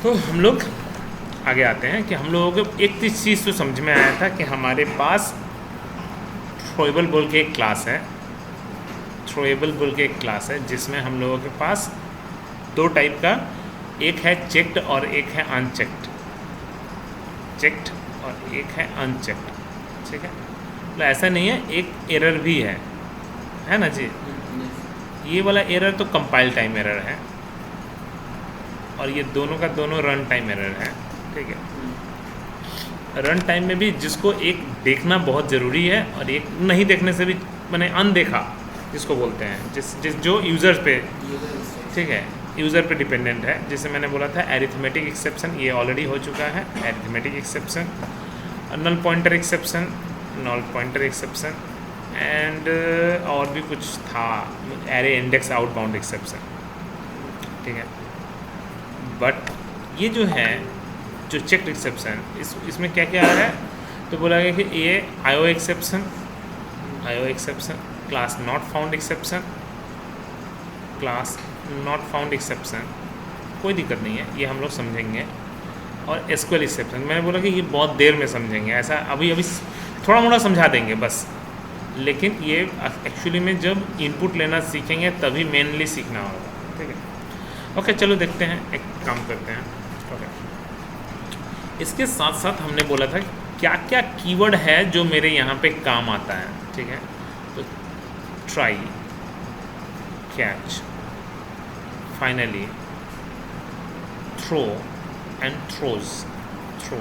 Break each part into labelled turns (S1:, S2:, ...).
S1: तो हम लोग आगे आते हैं कि हम लोगों को एक चीज़ तो समझ में आया था कि हमारे पास थ्रोएबल बोल के एक क्लास है, थ्रोएबल बोल के एक क्लास है जिसमें हम लोगों के पास दो टाइप का, एक है चेक्ड और एक है अनचेक्ड, चेक्ड और एक है अनचेक्ड। ठीक है, तो ऐसा नहीं है, एक एरर भी है ना जी। ये वाला एरर तो कंपाइल टाइम एरर है और ये दोनों का दोनों रन टाइम एरर है। ठीक है, रन टाइम में भी जिसको एक देखना बहुत ज़रूरी है और एक नहीं देखने से भी मैंने अनदेखा जिसको बोलते हैं, जिस जो यूज़र पे, ठीक है, यूज़र पे डिपेंडेंट है। जैसे मैंने बोला था एरिथमेटिक एक्सेप्शन, ये ऑलरेडी हो चुका है, arithmetic exception, null pointer exception, null pointer exception and और भी कुछ था, एरे इंडेक्स आउटबाउंड एक्सेप्शन। ठीक है, बट ये जो है जो चेक्ड एक्सेप्शन, इसमें क्या क्या आ रहा है, तो बोला गया कि ये IO exception, class not found exception, class not found exception, कोई दिक्कत नहीं है, ये हम लोग समझेंगे। और एसक्यूएल एक्सेप्शन मैंने बोला कि ये बहुत देर में समझेंगे, ऐसा अभी थोड़ा मोड़ा समझा देंगे बस, लेकिन ये एक्चुअली में जब इनपुट लेना सीखेंगे तभी मेनली सीखना होगा। ठीक है, ओके, चलो देखते हैं, एक काम करते हैं। ओके, इसके साथ साथ हमने बोला था क्या क्या कीवर्ड है जो मेरे यहाँ पे काम आता है। ठीक है, तो try, catch, finally, throw and throws, throw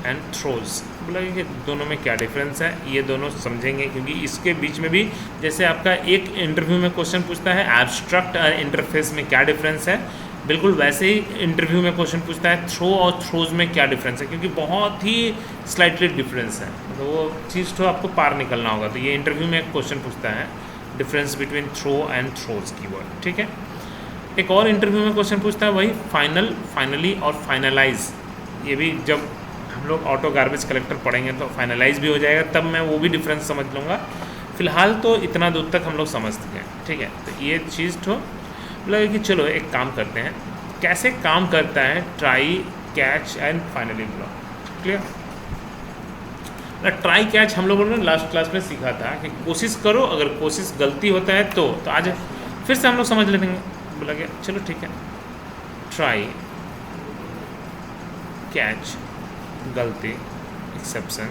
S1: and throws. बोला कि दोनों में क्या डिफरेंस है, ये दोनों समझेंगे, क्योंकि इसके बीच में भी जैसे आपका एक इंटरव्यू में क्वेश्चन पूछता है एब्स्ट्रैक्ट और इंटरफेस में क्या डिफरेंस है, बिल्कुल वैसे ही इंटरव्यू में क्वेश्चन पूछता है थ्रो और थ्रोज में क्या डिफरेंस है, क्योंकि बहुत ही स्लाइटली डिफरेंस है, तो वो चीज़ तो आपको पार निकलना होगा। तो ये इंटरव्यू में एक क्वेश्चन पूछता है difference between throw and throws keyword. ठीक है, एक और इंटरव्यू में क्वेश्चन पूछता है वही फाइनल, फाइनली और फाइनलाइज। ये भी जब हम लोग ऑटो गार्बेज कलेक्टर पढ़ेंगे तो फाइनलाइज भी हो जाएगा, तब मैं वो भी डिफरेंस समझ लूँगा। फिलहाल तो इतना दूर तक हम लोग समझते हैं। ठीक है, तो ये चीज़ तो लगे कि चलो एक काम करते हैं, कैसे काम करता है try, catch and finally block. Clear? Try catch हम लोगों ने लास्ट क्लास में सीखा था कि कोशिश करो, अगर कोशिश गलती होता है तो आज फिर से हम लोग समझ लेंगे। बोला गया चलो ठीक है, ट्राई, कैच, गलती, एक्सेप्शन,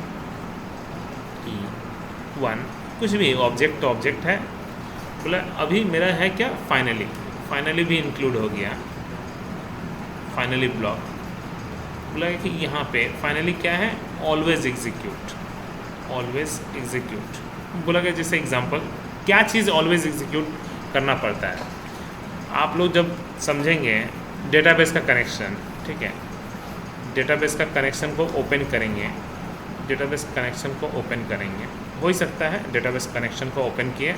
S1: वन, कुछ भी ऑब्जेक्ट तो ऑब्जेक्ट है। बोला अभी मेरा है क्या, फाइनली, फाइनली भी इंक्लूड हो गया, फाइनली ब्लॉक। बोला कि यहाँ पे फाइनली क्या है, ऑलवेज एग्जीक्यूट, ऑलवेज एग्जीक्यूट। बोला गया जैसे एग्जांपल क्या चीज़ ऑलवेज एग्जीक्यूट करना पड़ता है, आप लोग जब समझेंगे डेटाबेस का कनेक्शन। ठीक है, डेटाबेस का कनेक्शन को ओपन करेंगे, डेटाबेस कनेक्शन को ओपन करेंगे, हो ही सकता है डेटाबेस कनेक्शन को ओपन किए,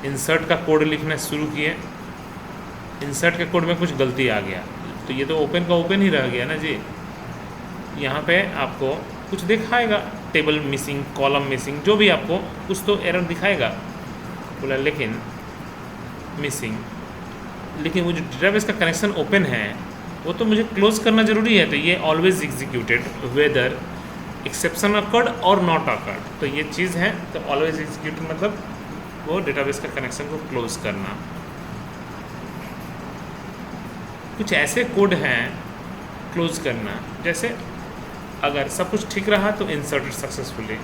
S1: इंसर्ट का कोड लिखना शुरू किए, इंसर्ट के कोड में कुछ गलती आ गया, तो ये तो ओपन का ओपन ही रह गया ना जी। यहाँ पे आपको कुछ दिखाएगा, टेबल मिसिंग, कॉलम मिसिंग, जो भी आपको कुछ तो एरर दिखाएगा। बोला लेकिन मिसिंग, लेकिन वो जो डेटाबेस का कनेक्शन ओपन है वो तो मुझे क्लोज करना ज़रूरी है, तो ये always executed whether exception occurred और नॉट अकर्ड। तो ये चीज़ है, तो ऑलवेज एग्जीक्यूटेड मतलब वो डेटाबेस का कनेक्शन को क्लोज करना। कुछ ऐसे कोड हैं क्लोज करना, जैसे अगर सब कुछ ठीक रहा तो इंसर्टेड सक्सेसफुली,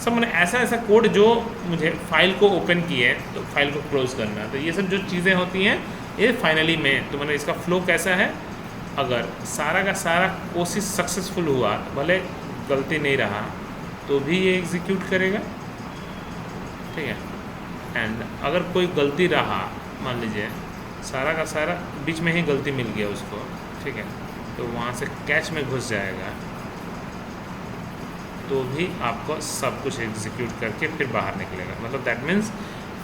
S1: सब मैंने ऐसा कोड जो मुझे फाइल को ओपन किए तो फाइल को क्लोज करना। तो ये सब जो चीज़ें होती हैं ये फाइनली में, तो मैंने इसका फ्लो कैसा है, अगर सारा का सारा कोशिश सक्सेसफुल हुआ, भले गलती नहीं रहा तो भी ये एग्जीक्यूट करेगा। ठीक है, एंड अगर कोई गलती रहा, मान लीजिए सारा का सारा बीच में ही गलती मिल गया उसको, ठीक है, तो वहाँ से कैच में घुस जाएगा, तो भी आपको सब कुछ एग्जीक्यूट करके फिर बाहर निकलेगा। मतलब that means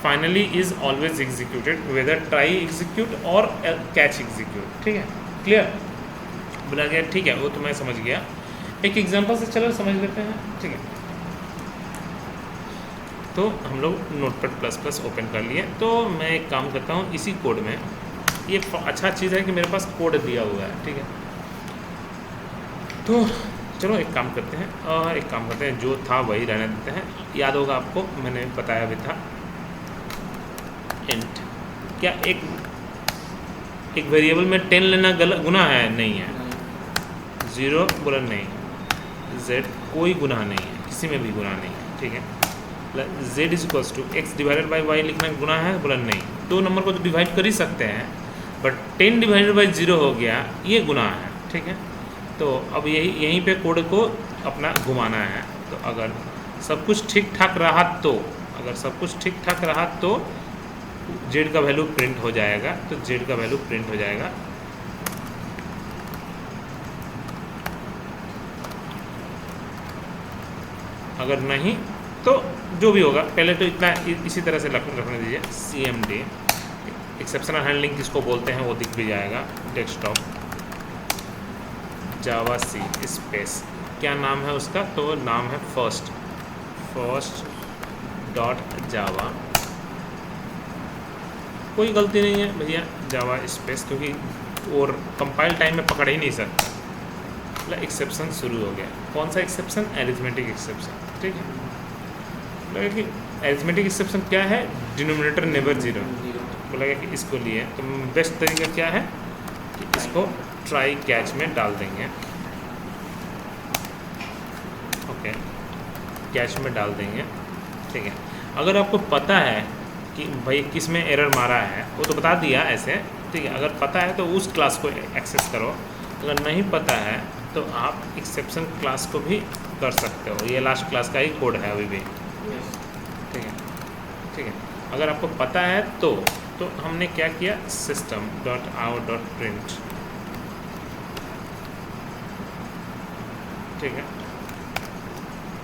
S1: finally is always executed whether try execute और कैच एग्जीक्यूट। ठीक है, क्लियर? बोला गया ठीक है, वो तो मैं समझ गया। एक एग्जांपल से चलो समझ लेते हैं। ठीक है, तो हम लोग नोटपैड प्लस प्लस ओपन कर लिए। तो मैं एक काम करता हूँ, इसी कोड में ये अच्छा चीज़ है कि मेरे पास कोड दिया हुआ है, ठीक है। तो चलो एक काम करते हैं, और एक काम करते हैं, जो था वही रहने देते हैं। याद होगा आपको, मैंने बताया भी था इंट, क्या एक वेरिएबल में 10 लेना गलत गुनाह है? नहीं है। 0 बोला नहीं, z कोई गुनाह नहीं है, किसी में भी गुनाह नहीं है, ठीक है। z is equals to x divided by y लिखना गुनाह है? बोला नहीं। दो नंबर को तो डिवाइड कर ही सकते हैं, बट 10 डिवाइडेड बाई 0 हो गया, ये गुनाह है, ठीक है। तो अब यहीं पे कोड को अपना घुमाना है। तो अगर सब कुछ ठीक ठाक रहा तो, अगर सब कुछ ठीक ठाक रहा तो z का वैल्यू प्रिंट हो जाएगा। तो z का वैल्यू प्रिंट हो जाएगा। अगर नहीं तो जो भी होगा, पहले तो इतना इसी तरह से रखने दीजिए। cmd एक्सेप्शनल हैंडलिंग किसको बोलते हैं वो दिख भी जाएगा। डेस्कटॉप जावा सी स्पेस, क्या नाम है उसका? तो नाम है फर्स्ट डॉट जावा। कोई गलती नहीं है भैया, जावा स्पेस, क्योंकि और कंपाइल टाइम में पकड़ ही नहीं सकता। मतलब एक्सेप्शन शुरू हो गया। कौन सा एक्सेप्शन? एरिथमेटिक एक्सेप्शन, ठीक है। बोला कि एरिथमेटिक एक्सेप्शन क्या है? Denominator never 0। बोला कि इसको लिए तो बेस्ट तरीका क्या है कि इसको ट्राई कैच में डाल देंगे। ओके, कैच में डाल देंगे, ठीक है। अगर आपको पता है कि भाई किस में एरर मारा है, वो तो बता दिया ऐसे, ठीक है। अगर पता है तो उस क्लास को एक्सेस करो, अगर नहीं पता है तो आप एक्सेप्शन क्लास को भी कर सकते हो। ये लास्ट क्लास का ही कोड है अभी भी, ठीक है, ठीक है। अगर आपको पता है तो हमने क्या किया, system dot out dot print, ठीक है,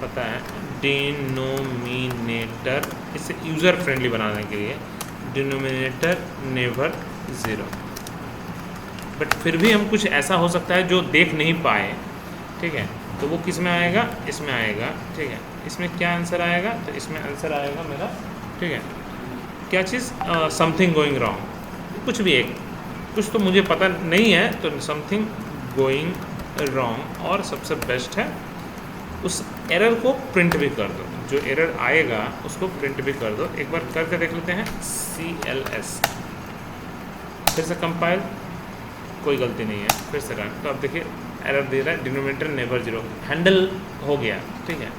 S1: पता है। डिनोमिनेटर, इसे यूज़र फ्रेंडली बनाने के लिए डिनोमिनेटर नेवर 0। बट फिर भी हम कुछ ऐसा हो सकता है जो देख नहीं पाए, ठीक है, तो वो किस में आएगा? इसमें आएगा, ठीक है। इसमें क्या आंसर आएगा? तो इसमें आंसर आएगा मेरा, ठीक है, क्या चीज़? समथिंग गोइंग रॉन्ग, कुछ भी एक, कुछ तो मुझे पता नहीं है, तो समथिंग गोइंग रॉन्ग। और सबसे बेस्ट है उस एरर को प्रिंट भी कर दो, जो एरर आएगा उसको प्रिंट भी कर दो। एक बार करके देख लेते हैं। CLS, फिर से कंपाइल, कोई गलती नहीं है, फिर से रन। तो अब देखिए एरर दे रहा है, डिनोमिनेटर नेवर 0, हैंडल हो गया, ठीक है।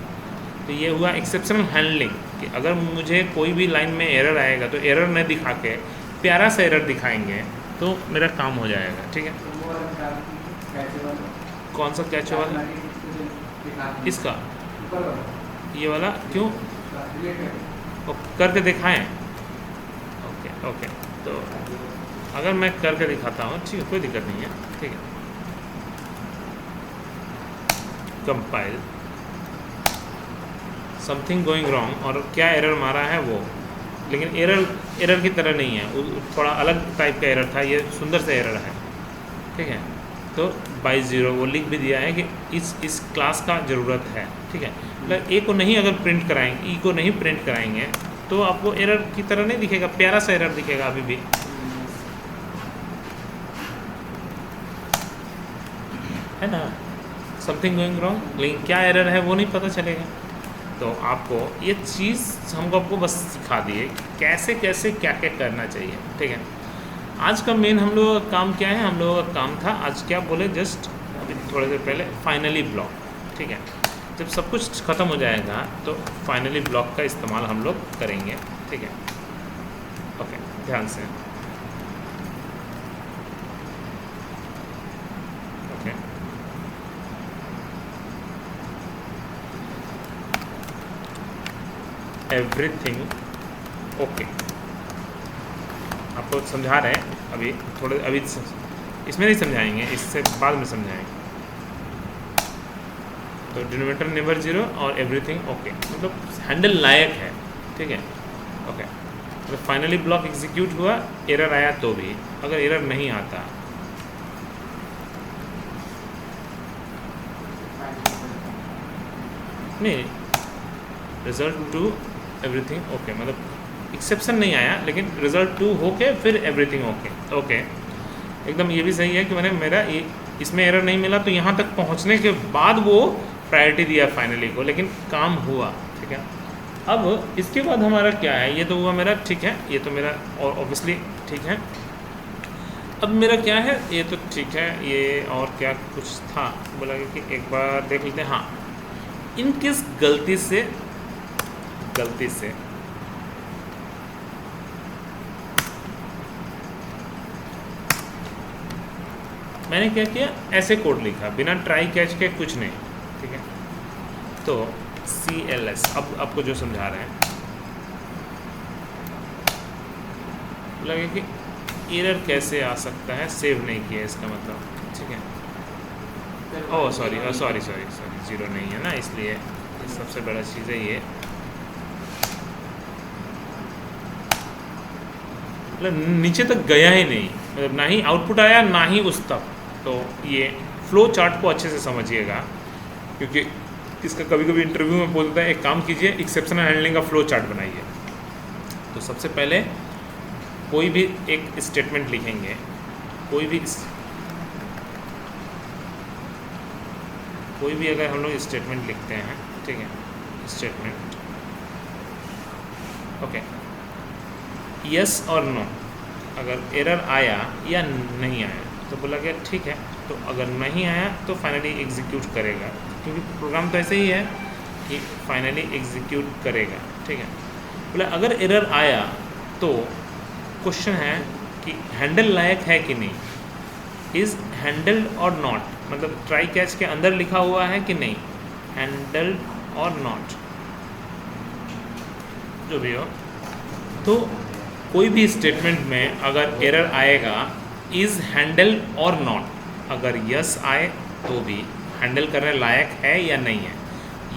S1: तो ये हुआ एक्सेप्शनल हैंडलिंग, कि अगर मुझे कोई भी लाइन में एरर आएगा तो एरर न दिखा के प्यारा सा एरर दिखाएंगे तो मेरा काम हो जाएगा, ठीक है। कौन सा कैच वाला? इसका, ये वाला क्यों? करके दिखाएं। ओके ओके, तो अगर मैं करके दिखाता हूँ, ठीक है, कोई दिक्कत नहीं है, ठीक है। कंपाइल, समथिंग गोइंग रॉन्ग, और क्या एरर मारा है वो, लेकिन एरर की तरह नहीं है, थोड़ा अलग टाइप का एरर था, ये सुंदर से एरर है, ठीक है। तो बाई 0 वो लिख भी दिया है कि इस क्लास का ज़रूरत है, ठीक है। मतलब ए को नहीं अगर प्रिंट कराएंगे, ई को नहीं प्रिंट कराएंगे तो आपको एरर की तरह नहीं दिखेगा, प्यारा सा एरर दिखेगा अभी भी, है ना। समथिंग गोइंग रॉन्ग, लेकिन क्या एरर है वो नहीं पता चलेगा। तो आपको ये चीज़ हमको आपको बस सिखा दिए कैसे कैसे क्या क्या करना चाहिए, ठीक है। आज का मेन हम लोगों का काम क्या है? हम लोगों का काम था आज क्या बोले, जस्ट अभी थोड़ी देर पहले, फाइनली ब्लॉक, ठीक है। जब सब कुछ ख़त्म हो जाएगा तो फाइनली ब्लॉक का इस्तेमाल हम लोग करेंगे, ठीक है। ओके, ध्यान से, ओके। एवरीथिंग ओके, आपको समझा रहे हैं अभी, थोड़े अभी इसमें नहीं समझाएंगे, इससे बाद में समझाएंगे। तो डिनोमिनेटर नेवर 0 और एवरीथिंग ओके, मतलब हैंडल लायक है, ठीक है, ओके। तो फाइनली ब्लॉक एग्जीक्यूट हुआ, एरर आया तो भी, अगर एरर नहीं आता, नहीं, रिजल्ट टू एवरीथिंग ओके, मतलब एक्सेप्शन नहीं आया लेकिन रिजल्ट ट्रू होके फिर एवरीथिंग ओके ओके, एकदम ये भी सही है कि मैंने मेरा इसमें एरर नहीं मिला, तो यहाँ तक पहुँचने के बाद वो प्रायोरिटी दिया फाइनली को, लेकिन काम हुआ। ठीक है, अब इसके बाद हमारा क्या है, ये तो हुआ मेरा, ठीक है, ये तो मेरा और ऑब्वियसली ठीक है। अब मेरा क्या है, ये तो ठीक है, ये और क्या कुछ था बोला कि एक बार देख लेते हैं। हाँ, इन किस गलती से मैंने क्या किया, ऐसे कोड लिखा बिना ट्राई कैच के, कुछ नहीं। ठीक है, तो CLS अब आपको जो समझा रहे हैं, लगे कि एरर कैसे आ सकता है, सेव नहीं किया इसका मतलब। ठीक है, ओह सॉरी 0 नहीं है ना, इसलिए सबसे बड़ा चीज़ है ये, मतलब नीचे तक गया ही नहीं, मतलब ना ही आउटपुट आया ना ही उस तक। तो ये फ्लो चार्ट को अच्छे से समझिएगा, क्योंकि इसका कभी कभी इंटरव्यू में बोलता है एक काम कीजिए, एक्सेप्शनल हैंडलिंग का फ्लो चार्ट बनाइए। तो सबसे पहले कोई भी एक स्टेटमेंट लिखेंगे, कोई भी अगर हम लोग स्टेटमेंट लिखते हैं, ठीक है, स्टेटमेंट ओके, यस और नो, अगर एरर आया या नहीं आया तो बोला गया ठीक है, तो अगर नहीं आया तो फाइनली एग्जीक्यूट करेगा, क्योंकि प्रोग्राम तो ऐसे ही है कि फाइनली एग्जीक्यूट करेगा। ठीक है, बोला अगर एरर आया तो क्वेश्चन है कि हैंडल लायक है कि नहीं, इज़ हैंडल्ड और नॉट, मतलब ट्राई कैच के अंदर लिखा हुआ है कि नहीं, हैंडल्ड और नॉट, जो भी हो। तो कोई भी स्टेटमेंट में अगर एरर आएगा इज़ हैंडल और नॉट, अगर यस आए तो भी हैंडल करने लायक है या नहीं है।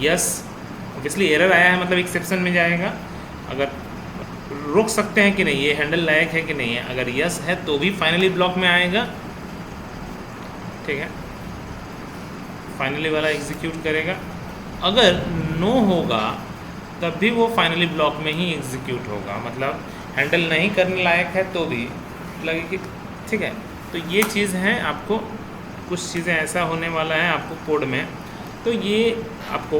S1: यस ऑब्वियसली एरर आया है मतलब एक्सेप्शन में जाएगा, अगर रोक सकते हैं कि नहीं, ये हैंडल लायक है कि नहीं है, अगर यस है तो भी फाइनली ब्लॉक में आएगा। ठीक है, फाइनली वाला एग्जीक्यूट करेगा, अगर नो होगा तब भी वो फाइनली ब्लॉक में ही एग्जीक्यूट होगा, मतलब हैंडल नहीं करने लायक है तो भी लगे कि ठीक है। तो ये चीज़ है, आपको कुछ चीज़ें ऐसा होने वाला है आपको कोड में। तो ये आपको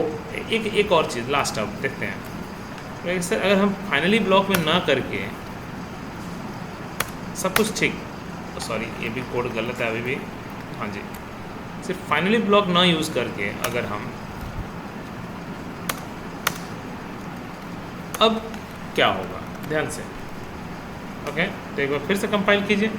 S1: एक और चीज़ लास्ट अब देखते हैं, सर अगर हम फाइनली ब्लॉक में ना करके सब कुछ ठीक, सॉरी ये भी कोड गलत है अभी भी, हाँ जी, सिर्फ फाइनली ब्लॉक ना यूज़ करके अगर हम, अब क्या होगा ध्यान से, ओके, तो एक बार फिर से कंपाइल कीजिए,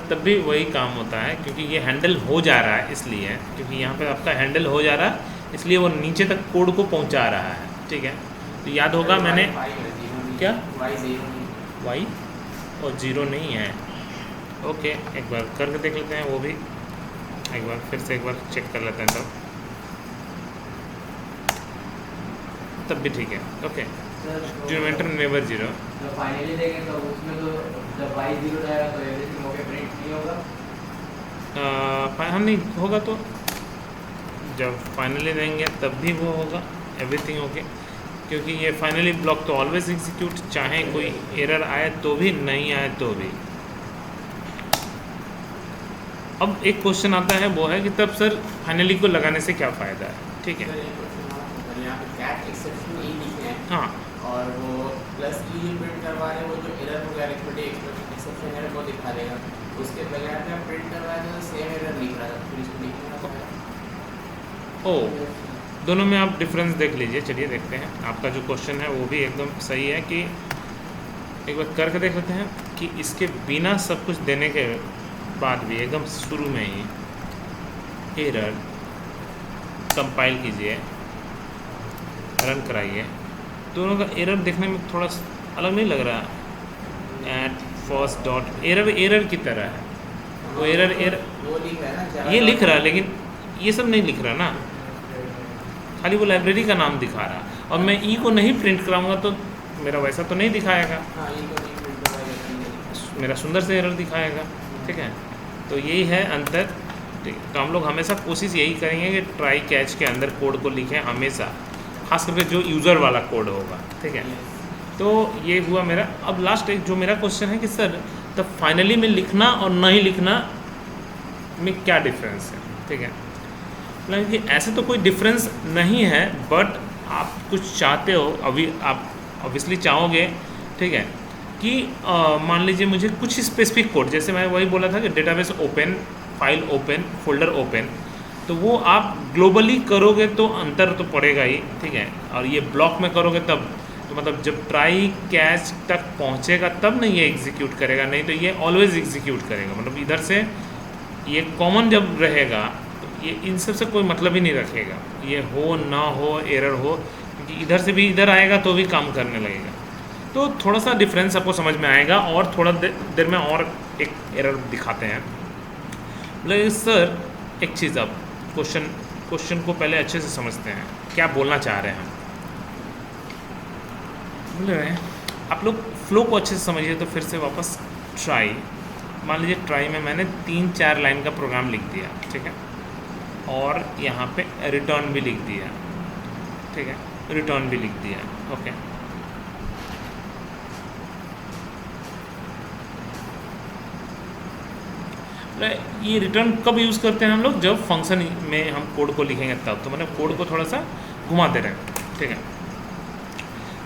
S1: तब भी वही काम होता है, क्योंकि ये हैंडल हो जा रहा है, इसलिए क्योंकि यहाँ पे आपका हैंडल हो जा रहा है इसलिए वो नीचे तक कोड को पहुँचा रहा है। ठीक है, तो याद होगा मैंने क्या y और 0 नहीं है, ओके, एक बार करके देख लेते हैं, वो भी एक बार फिर से एक बार चेक कर लेते हैं, तब भी ठीक है, ओके, डिनोमिनेटर नेवर 0,
S2: फाइनली देखें तो उसमें तो जब y 0 जाएगा तो एवरीथिंग ओके प्रिंट नहीं होगा,
S1: हाँ नहीं होगा, तो जब फाइनली देंगे तब भी वो होगा एवरीथिंग ओके, क्योंकि ये फाइनली ब्लॉक तो ऑलवेज एग्जीक्यूट, चाहे कोई एरर आए तो भी नहीं आए तो भी। अब एक क्वेश्चन आता है, वो है कि तब सर फाइनली को लगाने से क्या फ़ायदा है। ठीक है,
S2: यहाँ पे कैट एक्सेप्शन ई लिखे हैं,
S1: हाँ,
S2: और वो प्लस ई प्रिंट करवा रहे हैं, वो जो एरर हो गया एक्सेप्शन एरर वो दिखा देगा, उसके बगैर में प्रिंट करवाया तो सेम एरर लिख रहा था, फिर इसको लिखना पड़ेगा।
S1: ओ, दोनों में आप डिफरेंस देख लीजिए, चलिए देखते हैं, आपका जो क्वेश्चन है वो भी एकदम सही है, कि एक बार करके देख लेते हैं कि इसके बिना सब कुछ देने के बाद भी एकदम शुरू में ही एरर, कंपाइल कीजिए, रन कराइए, दोनों का एरर देखने में थोड़ा अलग नहीं लग रहा, एट फर्स्ट डॉट एरर की तरह है, वो एरर
S2: वो लिख रहा है ना,
S1: ये लिख रहा है, लेकिन ये सब नहीं लिख रहा ना, खाली वो लाइब्रेरी का नाम दिखा रहा, और मैं ई को नहीं प्रिंट कराऊंगा तो मेरा वैसा तो नहीं दिखाएगा,
S2: हाँ, ई को नहीं प्रिंट करवाएगा,
S1: मेरा सुंदर से एरर दिखाएगा। ठीक है, तो यही है अंतर ठीक है, तो हम लोग हमेशा कोशिश यही करेंगे कि ट्राई कैच के अंदर कोड को लिखें हमेशा, खास करके जो यूज़र वाला कोड होगा। ठीक है, तो ये हुआ मेरा। अब लास्ट एक जो मेरा क्वेश्चन है कि सर तब फाइनली में लिखना और नहीं लिखना में क्या डिफरेंस है। ठीक है, मतलब कि ऐसे तो कोई डिफरेंस नहीं है, बट आप कुछ चाहते हो, अभी आप ऑब्वियसली चाहोगे, ठीक है, कि मान लीजिए मुझे कुछ स्पेसिफिक कोड, जैसे मैं वही बोला था कि database open, file open, folder open, तो वो आप ग्लोबली करोगे तो अंतर तो पड़ेगा ही। ठीक है, और ये ब्लॉक में करोगे तब तो मतलब जब ट्राई कैच तक पहुंचेगा तब नहीं ये एग्जीक्यूट करेगा, नहीं तो ये ऑलवेज एग्जीक्यूट करेगा। मतलब इधर से ये कॉमन जब रहेगा तो ये इन सब से कोई मतलब ही नहीं रखेगा, ये हो ना हो, एरर हो, क्योंकि इधर से भी इधर आएगा तो भी काम करने लगेगा। तो थोड़ा सा डिफरेंस आपको समझ में आएगा। और थोड़ा देर में और एक एरर दिखाते हैं। मतलब सर एक चीज़, आप क्वेश्चन को पहले अच्छे से समझते हैं, क्या बोलना चाह रहे हैं हम। बोल रहे हैं आप लोग फ्लो को अच्छे से समझिए। तो फिर से वापस ट्राई, मान लीजिए ट्राई में मैंने 3-4 लाइन का प्रोग्राम लिख दिया। ठीक है, और यहाँ पे रिटर्न भी लिख दिया। ठीक है, रिटर्न भी लिख दिया। ओके, ये रिटर्न कब यूज़ करते हैं हम लोग, जब फंक्शन में हम कोड को लिखेंगे तब। तो मैंने कोड को थोड़ा सा घुमा दे रहे हैं। ठीक है,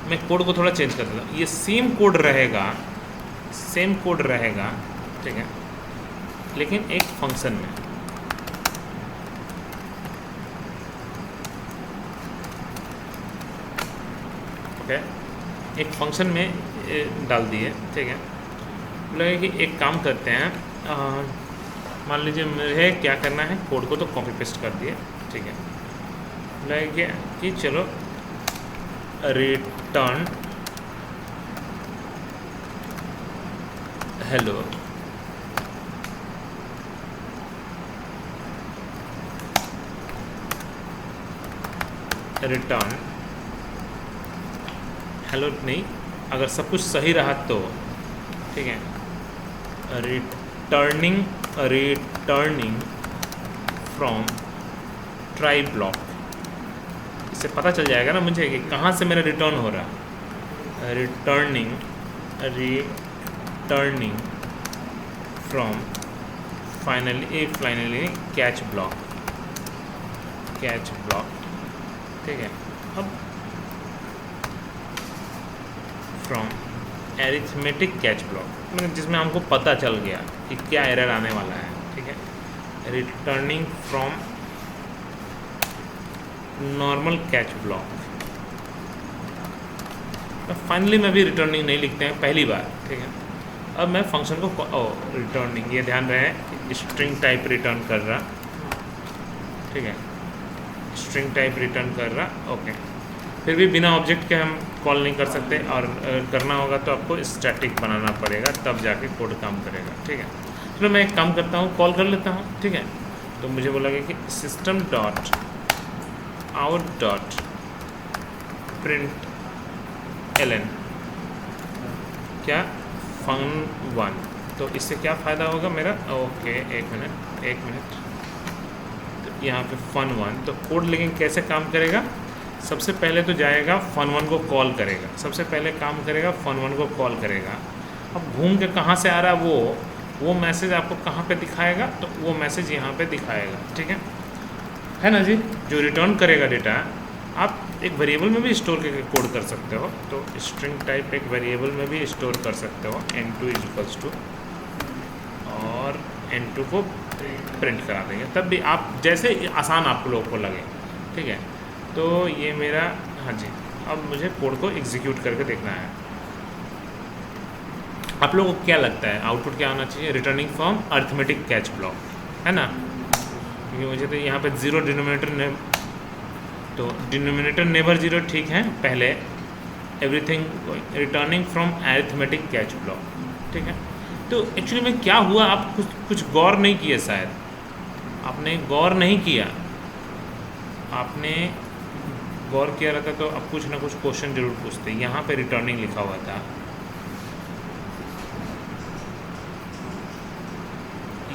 S1: मैं कोड को थोड़ा चेंज कर देता हूँ। ये सेम कोड रहेगा, सेम कोड रहेगा। ठीक है, लेकिन एक फंक्शन में। ओके, एक फंक्शन में डाल दिए। ठीक है, बोला कि एक काम करते हैं, मान लीजिए मुझे क्या करना है, कोड को तो कॉपी पेस्ट कर दिए। ठीक है, बोला कि चलो रिटर्न हेलो। रिटर्न हेलो नहीं, अगर सब कुछ सही रहा तो। ठीक है, रिटर्निंग फ्रॉम ट्राई ब्लॉक, इससे पता चल जाएगा ना मुझे कि कहाँ से मेरा रिटर्न हो रहा है। Returning from finally catch block. ठीक है, अब फ्रॉम एरिथमेटिक कैच ब्लॉक, मतलब जिसमें हमको पता चल गया कि क्या एरर आने वाला है। ठीक है, returning from normal catch block. Finally में भी रिटर्निंग नहीं लिखते हैं पहली बार। ठीक है, अब मैं फंक्शन को रिटर्निंग, ये ध्यान रहे स्ट्रिंग टाइप रिटर्न कर रहा। ठीक है, स्ट्रिंग टाइप रिटर्न कर रहा। ओके, फिर भी बिना ऑब्जेक्ट के हम कॉल नहीं कर सकते, और करना होगा तो आपको स्टैटिक बनाना पड़ेगा, तब जाके कोड काम करेगा। ठीक है, चलो मैं एक काम करता हूँ, कॉल कर लेता हूँ। ठीक है, तो मुझे बोला कि system dot out dot print ln क्या fun1। तो इससे क्या फ़ायदा होगा मेरा। ओके, एक मिनट, तो यहाँ पे fun1, तो कोड लेकिन कैसे काम करेगा। सबसे पहले तो जाएगा fun1 को कॉल करेगा, सबसे पहले काम करेगा fun1 को कॉल करेगा। अब घूम के कहाँ से आ रहा है वो मैसेज आपको कहाँ पे दिखाएगा, तो वो मैसेज यहाँ पे दिखाएगा। ठीक है ना जी। जो रिटर्न करेगा डेटा, आप एक वेरिएबल में भी स्टोर करके कोड कर सकते हो। तो स्ट्रिंग टाइप एक वेरिएबल में भी स्टोर कर सकते हो, n2 = और n2 को प्रिंट करा देंगे, तब भी आप जैसे आसान आप लोगों को लगे। ठीक है, तो ये मेरा, हाँ जी, अब मुझे कोड को एग्जीक्यूट करके देखना है। आप लोगों को क्या लगता है आउटपुट क्या आना चाहिए। Returning from arithmetic catch block, है ना, क्योंकि मुझे तो यहाँ पे 0 डिनोमिनेटर तो डिनोमिनेटर नेवर 0 ठीक है। पहले everything returning from arithmetic catch block. ठीक है, तो एक्चुअली में क्या हुआ, आप कुछ गौर नहीं किए, शायद आपने गौर नहीं किया। आपने गौर किया रहता तो अब कुछ ना कुछ क्वेश्चन जरूर पूछते। यहाँ पे रिटर्निंग लिखा हुआ था,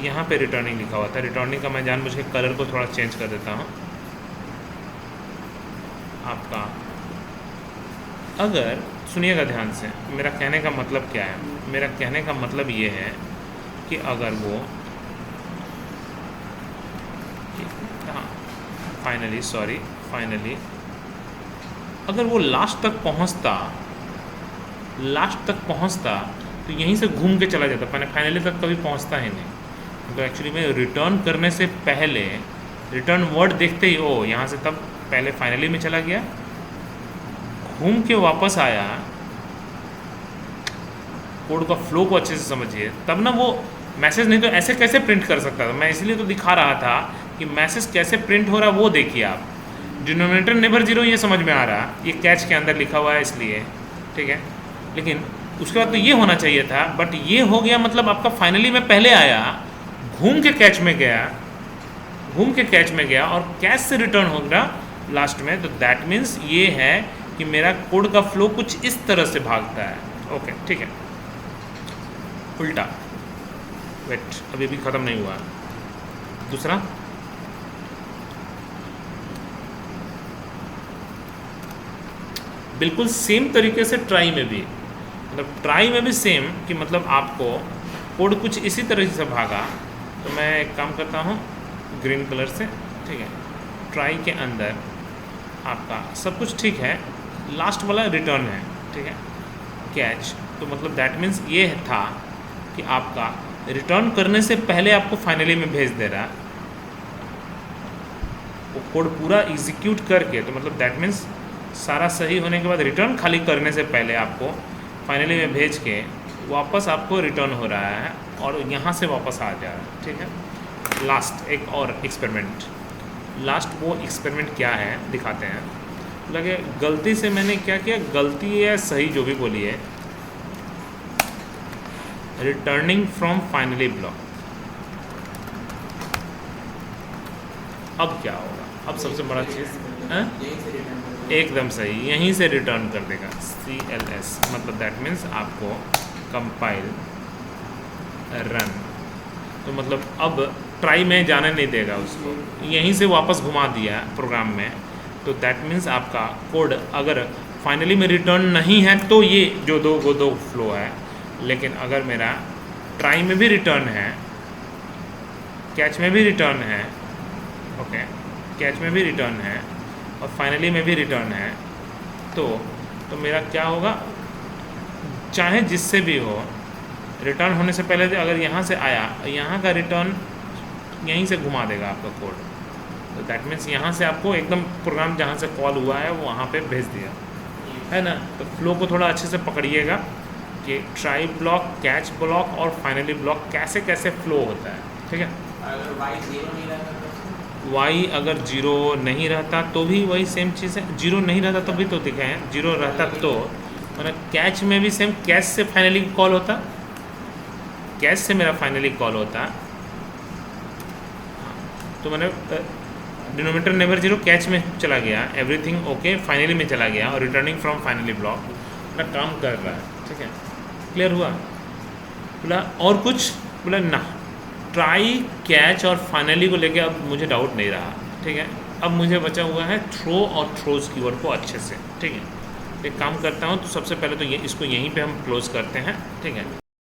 S1: यहाँ पे रिटर्निंग लिखा हुआ था। रिटर्निंग का मैं जानबूझ के कलर को थोड़ा चेंज कर देता हूँ आपका। अगर सुनिएगा ध्यान से, मेरा कहने का मतलब क्या है। मेरा कहने का मतलब ये है कि अगर वो फाइनली अगर वो लास्ट तक पहुंचता तो यहीं से घूम के चला जाता, फाइनली तक कभी पहुंचता ही नहीं। तो एक्चुअली में रिटर्न करने से पहले रिटर्न वर्ड देखते ही ओ यहाँ से तब पहले फाइनली में चला गया, घूम के वापस आया। कोड का फ्लो को अच्छे से समझिए, तब ना वो मैसेज नहीं तो ऐसे कैसे प्रिंट कर सकता था। मैं इसलिए तो दिखा रहा था कि मैसेज कैसे प्रिंट हो रहा है वो देखिए आप। डिनोमिनेटर नेवर जीरो ये समझ में आ रहा, ये कैच के अंदर लिखा हुआ है इसलिए, ठीक है। लेकिन उसके बाद तो ये होना चाहिए था, बट ये हो गया मतलब आपका फाइनली में पहले आया, घूम के कैच में गया और कैच से रिटर्न हो गया लास्ट में। तो दैट मीन्स ये है कि मेरा कोड का फ्लो कुछ इस तरह से भागता है। ओके ठीक है। उल्टा वेट अभी भी ख़त्म नहीं हुआ। दूसरा बिल्कुल सेम तरीके से ट्राई में भी, मतलब ट्राई में भी सेम कि मतलब आपको कोड कुछ इसी तरह से भागा। तो मैं एक काम करता हूँ ग्रीन कलर से, ठीक है। ट्राई के अंदर आपका सब कुछ ठीक है, लास्ट वाला रिटर्न है, ठीक है। कैच तो मतलब दैट मीन्स ये था कि आपका रिटर्न करने से पहले आपको फाइनली में भेज दे रहा वो कोड पूरा एग्जीक्यूट करके। तो मतलब दैट मीन्स सारा सही होने के बाद रिटर्न खाली करने से पहले आपको फाइनली में भेज के वापस आपको रिटर्न हो रहा है और यहाँ से वापस आ जा रहा है, ठीक है। लास्ट एक और एक्सपेरिमेंट, लास्ट वो एक्सपेरिमेंट क्या है दिखाते हैं। लगे गलती से मैंने क्या किया, गलती है सही जो भी बोली है, रिटर्निंग फ्रॉम फाइनली ब्लॉक। अब क्या होगा, अब सबसे बड़ा चीज़ एकदम सही, यहीं से रिटर्न कर देगा CLS, मतलब दैट मीन्स आपको कंपाइल रन। तो मतलब अब ट्राई में जाने नहीं देगा उसको, यहीं से वापस घुमा दिया प्रोग्राम में। तो दैट मीन्स आपका कोड अगर फाइनली में रिटर्न नहीं है तो ये जो दो फ्लो है, लेकिन अगर मेरा ट्राई में भी रिटर्न है, कैच में भी रिटर्न है, ओके, कैच में भी रिटर्न है और फाइनली में भी रिटर्न है, तो मेरा क्या होगा, चाहे जिससे भी हो रिटर्न होने से पहले अगर यहाँ से आया, यहाँ का रिटर्न यहीं से घुमा देगा आपका कोड। तो दैट मीन्स यहाँ से आपको एकदम प्रोग्राम जहाँ से कॉल हुआ है वो वहाँ पे भेज दिया है ना। तो फ्लो को थोड़ा अच्छे से पकड़िएगा कि ट्राई ब्लॉक, कैच ब्लॉक और फाइनली ब्लॉक कैसे कैसे फ्लो होता है, ठीक है।
S2: अगर y 0 नहीं रहता तो
S1: y अगर 0 नहीं रहता तो भी वही सेम चीज़ है। 0 नहीं रहता तो भी तो दिखा है, 0 रहता तो मतलब कैच में भी सेम, कैच से फाइनली कॉल होता, कैच से मेरा फाइनली कॉल होता। तो मैंने डिनोमिनेटर नेवर जीरो कैच में चला गया, एवरीथिंग ओके फाइनली में चला गया और रिटर्निंग फ्रॉम फाइनली ब्लॉक अपना काम कर रहा है, ठीक है। क्लियर हुआ? बोला और कुछ, बोला ना, ट्राई, कैच और फाइनली को लेके अब मुझे डाउट नहीं रहा, ठीक है। अब मुझे बचा हुआ है थ्रो और थ्रोज कीवर्ड को अच्छे से, ठीक है। एक काम करता हूँ, तो सबसे पहले तो ये इसको यहीं पे हम क्लोज करते हैं, ठीक है।